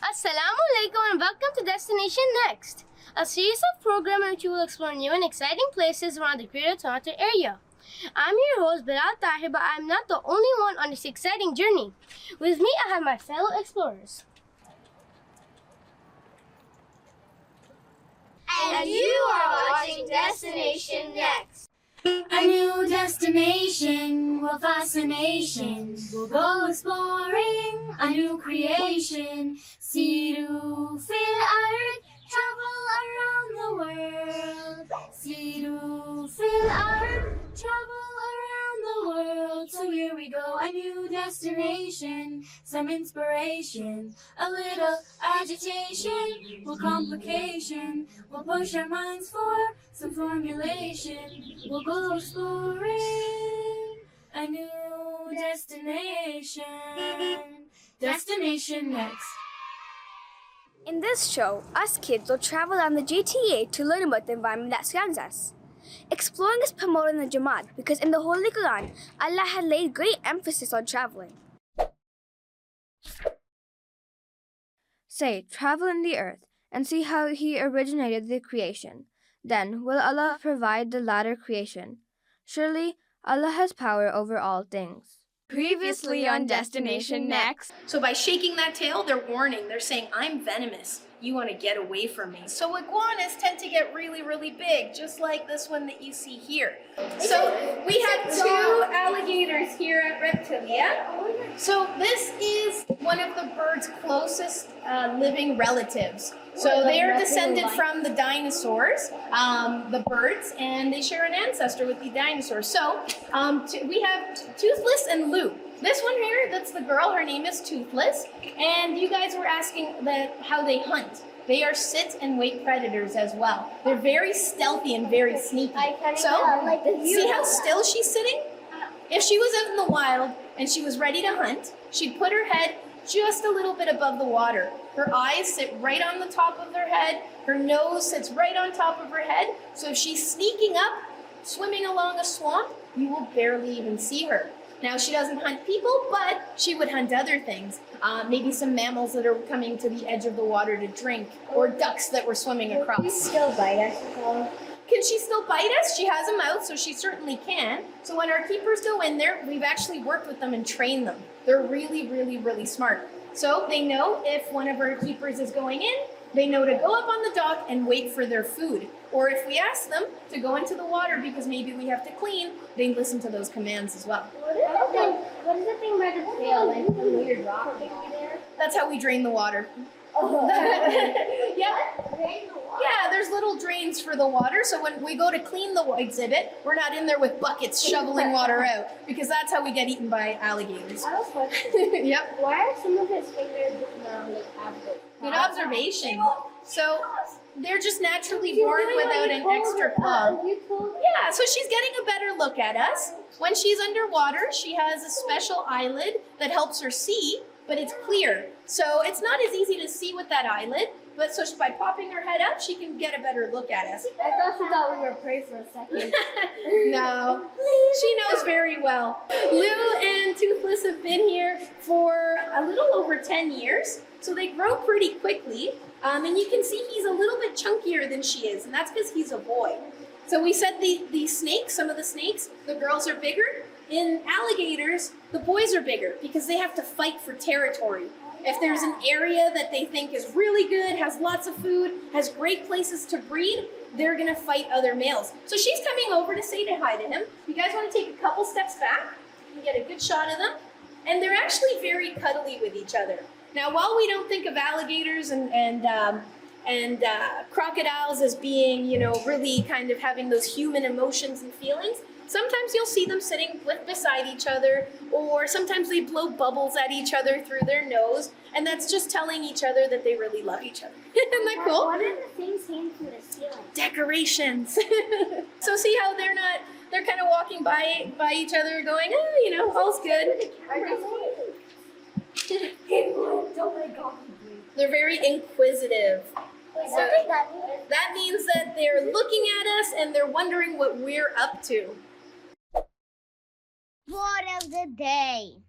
Assalamu alaikum and welcome to Destination Next, a series of programs in which we will explore new and exciting places around the Greater Toronto area. I'm your host Bilal Tahir, but I'm not the only one on this exciting journey. With me, I have my fellow explorers. And you are watching Destination Next. A new destination, with fascination. We'll go exploring a new creation. See to feel Earth, travel around the world. See to feel Earth, travel around the world. So here we go, a new destination. Some inspiration, a little agitation. More complication, we'll push our minds for some formulation. We'll go exploring a new destination. Destination Next. In this show, us kids will travel around the GTA to learn about the environment that surrounds us. Exploring is promoted in the Jamaat because in the Holy Quran, Allah had laid great emphasis on traveling. Say, travel in the earth and see how He originated the creation. Then will Allah provide the latter creation. Surely Allah has power over all things. Previously on Destination Next. So by shaking that tail, they're warning. They're saying, I'm venomous. You want to get away from me. So iguanas tend to get really, really big, just like this one that you see here. So we have two alligators here at Reptilia. So this is one of the bird's closest living relatives. So they are descended from the dinosaurs, the birds, and they share an ancestor with the dinosaurs. So we have Toothless and Lou. This one here, that's the girl, her name is Toothless. And you guys were asking how they hunt. They are sit and wait predators as well. They're very stealthy and very sneaky. So, see how still she's sitting? If she was out in the wild and she was ready to hunt, she'd put her head just a little bit above the water. Her eyes sit right on the top of her head. Her nose sits right on top of her head. So if she's sneaking up, swimming along a swamp, you will barely even see her. Now, she doesn't hunt people, but she would hunt other things. Maybe some mammals that are coming to the edge of the water to drink, or ducks that were swimming across. Can she still bite us? Can she still bite us? She has a mouth, so she certainly can. So when our keepers go in there, we've actually worked with them and trained them. They're really, really, really smart. So they know if one of our keepers is going in, they know to go up on the dock and wait for their food. Or if we ask them to go into the water because maybe we have to clean, they listen to those commands as well. What is the thing by the tail? Like the weird rock thing there? That's how we drain the water. Oh. Yeah. Drain the water. Yeah, there's little drains for the water, so when we go to clean the exhibit, we're not in there with buckets shoveling water out, because that's how we get eaten by alligators. I have a question. Yep. Why are some of his fingers absent? Good observation. So they're just naturally born without an extra claw. Yeah, so she's getting a better look at us. When she's underwater, she has a special eyelid that helps her see, but it's clear. So it's not as easy to see with that eyelid, but so by popping her head up, she can get a better look at us. I thought she thought we were prey for a second. No, she knows very well. Lou and Toothless have been here for a little over 10 years, so they grow pretty quickly. And you can see he's a little bit chunkier than she is, and that's because he's a boy. So we said the snakes, some of the snakes, the girls are bigger. In alligators, the boys are bigger because they have to fight for territory. If there's an area that they think is really good, has lots of food, has great places to breed, they're gonna fight other males. So she's coming over to say hi to him. You guys wanna take a couple steps back and get a good shot of them? And they're actually very cuddly with each other. Now, while we don't think of alligators and crocodiles as being, really kind of having those human emotions and feelings, sometimes you'll see them sitting beside each other, or sometimes they blow bubbles at each other through their nose, and that's just telling each other that they really love each other. Isn't that cool? What are the things hanging from the ceiling? Decorations. So see how they're kind of walking by each other going, all's good. They're very inquisitive. So that means that they're looking at us and they're wondering what we're up to. Word of the day.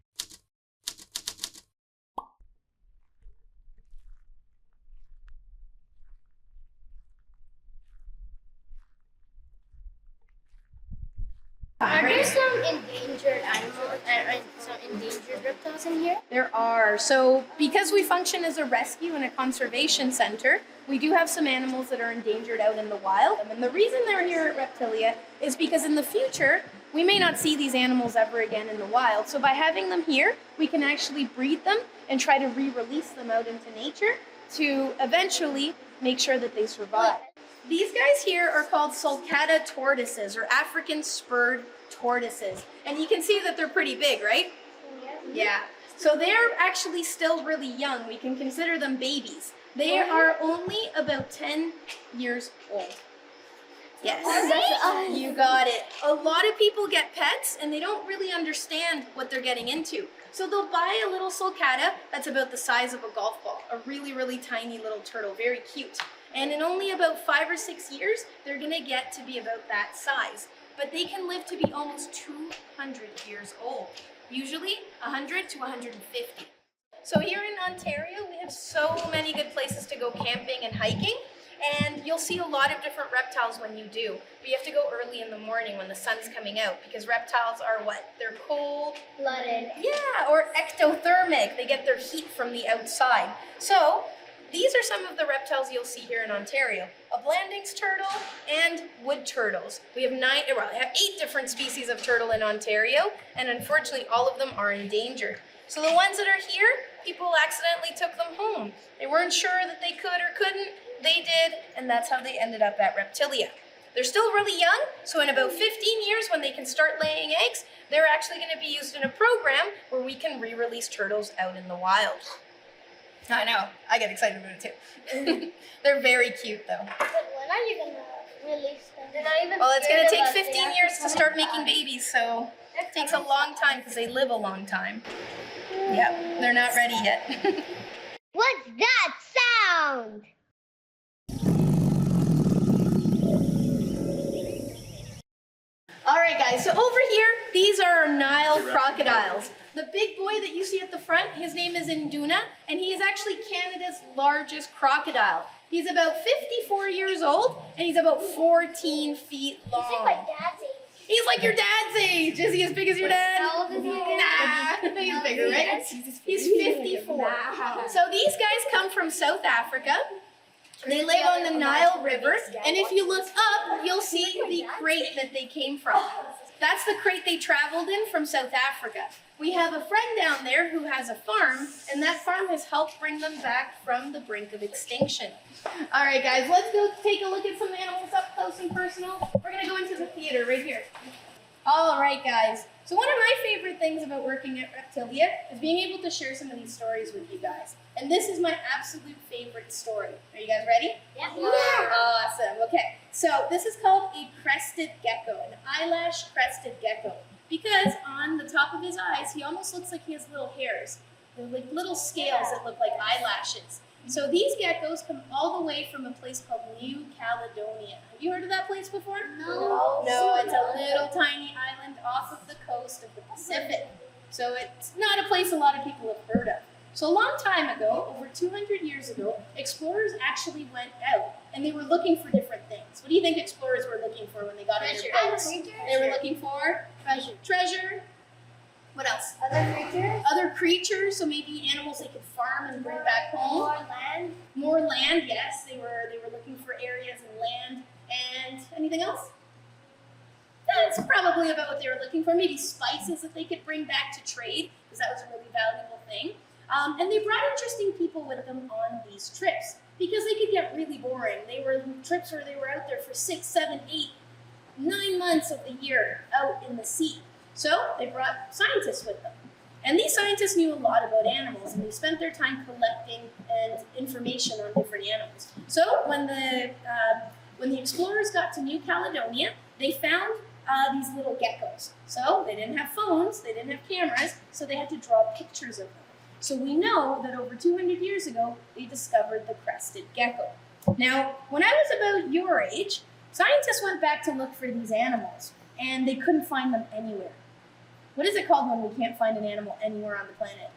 endangered reptiles in here? There are. So because we function as a rescue and a conservation center, we do have some animals that are endangered out in the wild. And the reason they're here at Reptilia is because in the future, we may not see these animals ever again in the wild. So by having them here, we can actually breed them and try to re-release them out into nature to eventually make sure that they survive. These guys here are called sulcata tortoises, or African spurred tortoises. And you can see that they're pretty big, right? Yeah. So they're actually still really young. We can consider them babies. They are only about 10 years old. Yes, you got it. A lot of people get pets and they don't really understand what they're getting into. So they'll buy a little sulcata that's about the size of a golf ball, a really, really tiny little turtle, very cute. And in only about 5 or 6 years, they're gonna get to be about that size. But they can live to be almost 200 years old, usually 100 to 150. So here in Ontario, we have so many good places to go camping and hiking. And you'll see a lot of different reptiles when you do. But you have to go early in the morning when the sun's coming out, because reptiles are what? They're cold-blooded. Yeah, or ectothermic. They get their heat from the outside. So these are some of the reptiles you'll see here in Ontario. A Blanding's turtle and wood turtles. We have 8 different species of turtle in Ontario, and unfortunately all of them are endangered. So the ones that are here, people accidentally took them home. They weren't sure that they could or couldn't. They did, and that's how they ended up at Reptilia. They're still really young, so in about 15 years when they can start laying eggs, they're actually going to be used in a program where we can re-release turtles out in the wild. I know, I get excited about it too. They're very cute though. But when are you going to release them? Well, it's going to take 15 years to start making babies, so it takes a long time because they live a long time. Yeah, they're not ready yet. What's that sound? All right, guys, so over here, these are our Nile crocodiles. The big boy that you see at the front, his name is Induna, and he is actually Canada's largest crocodile. He's about 54 years old, and he's about 14 feet long. He's like my dad's age. He's like your dad's age. Is he as big as your dad? How old is he again? Nah, he's bigger, right? He's 54. So these guys come from South Africa. They live on the Nile River, and if you look up, you'll see the crate that they came from. That's the crate they traveled in from South Africa. We have a friend down there who has a farm, and that farm has helped bring them back from the brink of extinction. All right, guys, let's go take a look at some animals up close and personal. We're going to go into the theater right here. All right, guys. So one of my favorite things about working at Reptilia is being able to share some of these stories with you guys. And this is my absolute favorite story. Are you guys ready? Yeah. Awesome. Okay. So this is called a crested gecko, an eyelash crested gecko. Because on the top of his eyes, he almost looks like he has little hairs. They're like little scales that look like eyelashes. So these geckos come all the way from a place called New Caledonia. Have you heard of that place before? No. No, it's a little tiny island off of the coast of the Pacific. So it's not a place a lot of people have heard of. So a long time ago, over 200 years ago, explorers actually went out and they were looking for different things. What do you think explorers were looking for when they got on their boats? They were looking for treasure. What else? Other creatures? Other creatures, so maybe animals they could farm and bring back home. More land? More land, yes. They were looking for areas and land. And anything else? That's probably about what they were looking for. Maybe spices that they could bring back to trade, because that was a really valuable thing. And they brought interesting people with them on these trips, because they could get really boring. They were trips where they were out there for 6, 7, 8, 9 months of the year out in the sea. So they brought scientists with them. And these scientists knew a lot about animals, and they spent their time collecting and information on different animals. So when the explorers got to New Caledonia, they found these little geckos. So they didn't have phones, they didn't have cameras, so they had to draw pictures of them. So we know that over 200 years ago, they discovered the crested gecko. Now, when I was about your age, scientists went back to look for these animals, and they couldn't find them anywhere. What is it called when we can't find an animal anywhere on the planet?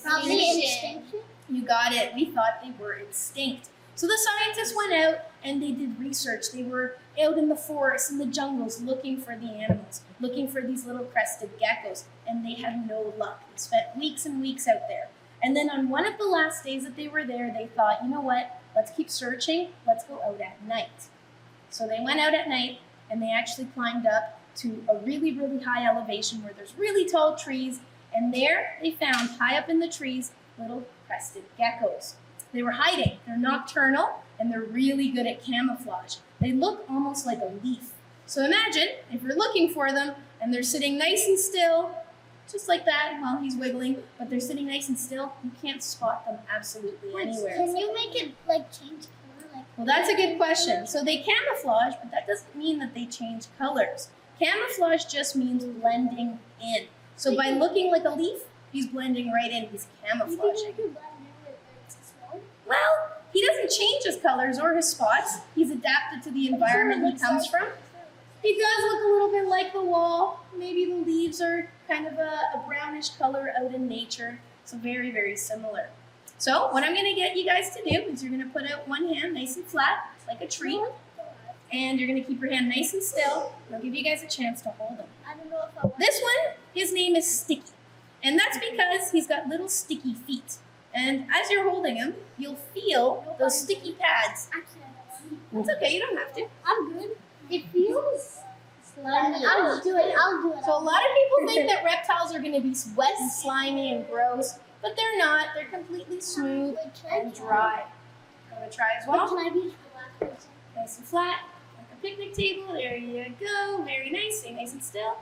Probably extinction. You got it. We thought they were extinct. So the scientists went out and they did research. They were out in the forests, in the jungles, looking for the animals, looking for these little crested geckos, and they had no luck. They spent weeks and weeks out there. And then on one of the last days that they were there, they thought, you know what, let's keep searching, let's go out at night. So they went out at night, and they actually climbed up to a really, really high elevation where there's really tall trees, and there they found, high up in the trees, little crested geckos. They were hiding. They're nocturnal, and they're really good at camouflage. They look almost like a leaf. So imagine if you're looking for them, and they're sitting nice and still, just like that while he's wiggling, but they're sitting nice and still, you can't spot them absolutely anywhere. Can you make it like change color? Well, that's a good question. So they camouflage, but that doesn't mean that they change colors. Camouflage just means blending in. So by looking like a leaf, he's blending right in. He's camouflaging. Well, he doesn't change his colors or his spots. He's adapted to the environment he comes from. He does look a little bit like the wall. Maybe the leaves are kind of a brownish color out in nature. So very, very similar. So what I'm going to get you guys to do is you're going to put out one hand nice and flat, like a tree. And you're going to keep your hand nice and still. I'll give you guys a chance to hold him. I don't know if I want. This one, his name is Sticky. And that's because he's got little sticky feet. And as you're holding him, you'll feel those sticky pads. It's okay, you don't have to. I'm good. It feels slimy. I'll do it. So a lot of people think that reptiles are going to be wet and slimy and gross, but they're not. They're completely smooth and dry. I'm going to try as well. Can I be Nice and flat, like a picnic table. There you go. Very nice. Stay nice and still.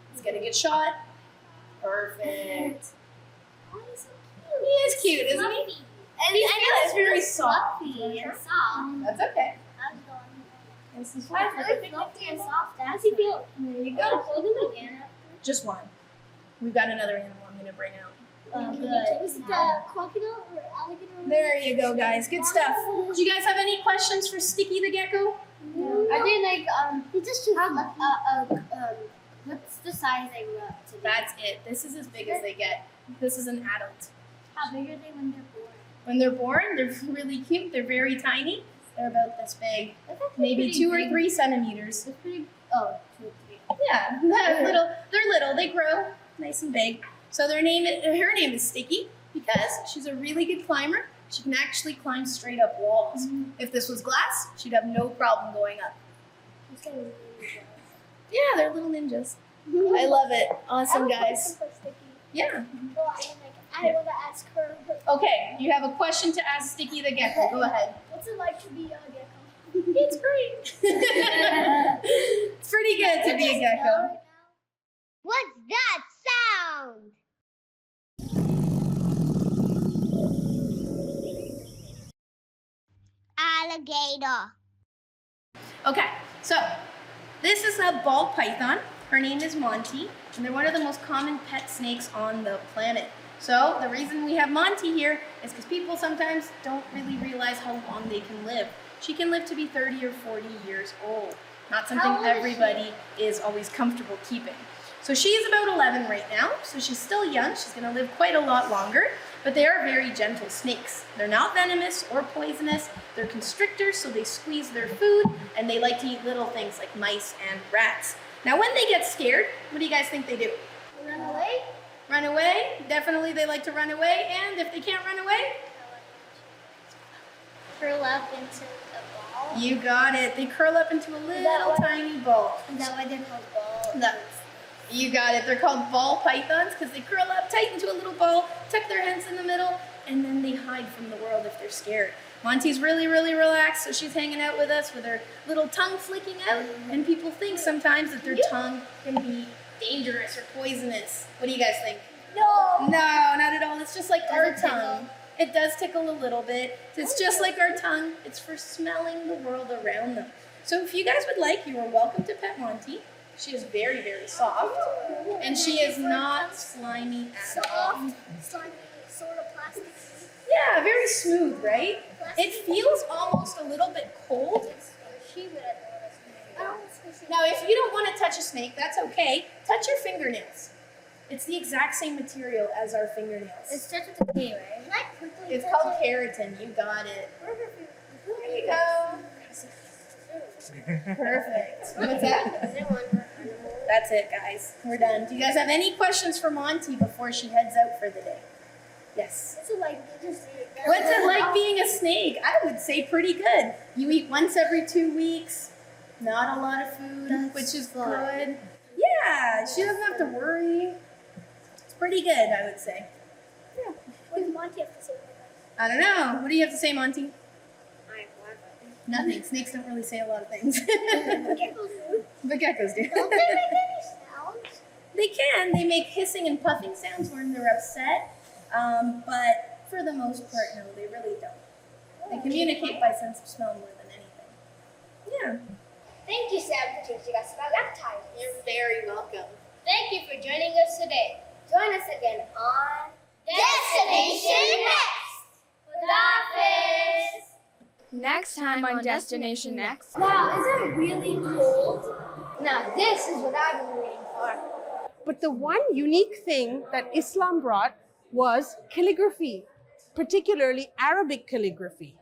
Let's get a good shot. Perfect. Oh, he's so He is cute, isn't he? And he's very soft. fluffy and soft. That's okay. Nice and flat. Like a Really picnic fluffy and table. soft. How does he feel? There you Gotta go. hold him again. Just one. We've got another animal I'm going to bring out. Is it the crocodile or alligator? There you go, guys. Good stuff. Do you guys have any questions for Sticky the gecko? Are they like He's just too fluffy. What's the size they grew up to be? That's it. This is as big as they get. This is an adult. How big are they when they're born? When they're born, they're really cute. They're very tiny. They're about this big, maybe 2 or 3 centimeters. It's pretty. Oh, 2 or 3. Yeah, they're little. They're little. They grow nice and big. So her name is Sticky because she's a really good climber. She can actually climb straight up walls. If this was glass, she'd have no problem going up. Yeah, they're little ninjas. I love it. Awesome, guys. Yeah. I want to ask her. Okay, you have a question to ask Sticky the gecko. Go ahead. What's it like to be a gecko? It's great. It's pretty good to be a gecko. What's that sound? Alligator. Okay, so this is a ball python. Her name is Monty, and they're one of the most common pet snakes on the planet. So the reason we have Monty here is because people sometimes don't really realize how long they can live. She can live to be 30 or 40 years old. Not something everybody is always comfortable keeping. So she's about 11 right now, so she's still young. She's going to live quite a lot longer, but they are very gentle snakes. They're not venomous or poisonous. They're constrictors, so they squeeze their food, and they like to eat little things like mice and rats. Now, when they get scared, what do you guys think they do? Run away? Run away? Definitely they like to run away, and if they can't run away? Curl up into a ball. You got it. They curl up into a little tiny ball. Is that why they're called balls? No. You got it. They're called ball pythons because they curl up tight into a little ball, tuck their heads in the middle, and then they hide from the world if they're scared. Monty's really, really relaxed, so she's hanging out with us with her little tongue flicking out, and people think sometimes that their tongue can be dangerous or poisonous. What do you guys think? No. No, not at all. It's just like our Does it tongue. It does tickle a little bit. It's just like our tongue. It's for smelling the world around them. So if you guys would like, you are welcome to pet Monty. She is very, very soft, and she is not slimy at all. Slimy, sort of plastic. Yeah, very smooth, right? It feels almost a little bit cold. Now, if you don't want to touch a snake, that's okay. Touch your fingernails. It's the exact same material as our fingernails. It starts with a K, right? It's called keratin. You got it. There you go. Perfect. What's that? That's it, guys. We're done. Do you guys have any questions for Monty before she heads out for the day? Yes. What's it like being a snake? What's it like being a snake? I would say pretty good. You eat once every 2 weeks. Not a lot of food, which is good. Yeah, she doesn't have to worry. It's pretty good, I would say. Yeah. What does Monty have to say? I don't know. What do you have to say, Monty? I have Nothing. Snakes don't really say a lot of things. Geckos do. But geckos do. Don't they make any sounds? They can. They make hissing and puffing sounds when they're upset. But for the most part, no, they really don't. They communicate by sense of smell more than anything. Yeah. Thank you, Sam, for teaching us about reptiles. You're very welcome. Thank you for joining us today. Join us again on Destination Next! Hafiz! Next time on Destination Next. Wow, is it really cold? Now this is what I've been waiting for. But the one unique thing that Islam brought was calligraphy, particularly Arabic calligraphy.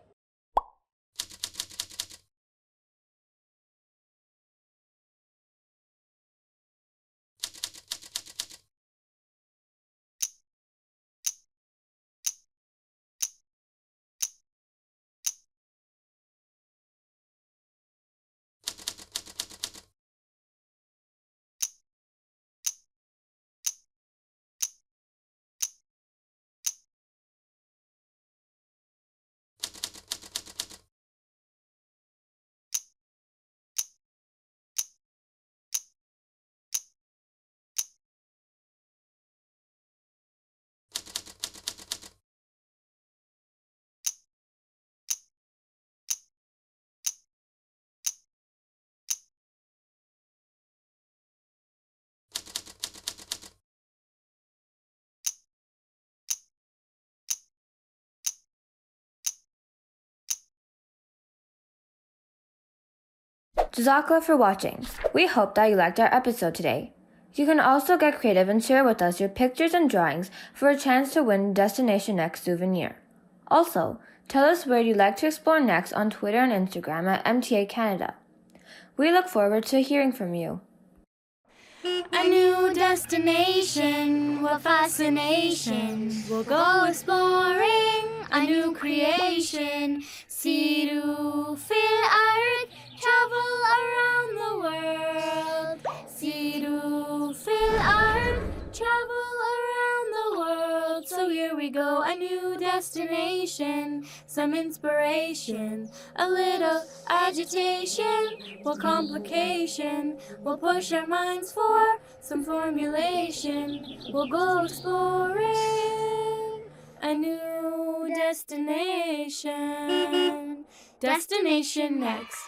Jazakallah for watching. We hope that you liked our episode today. You can also get creative and share with us your pictures and drawings for a chance to win Destination Next souvenir. Also, tell us where you'd like to explore next on Twitter and Instagram at MTA Canada. We look forward to hearing from you. A new destination, what fascination. We'll go exploring a new creation. See to feel art, travel around the world. See to feel art, travel around the world. So here we go, a new destination, some inspiration, a little agitation, what complication. We'll push our minds for some formulation. We'll go exploring a new destination. Destination Next.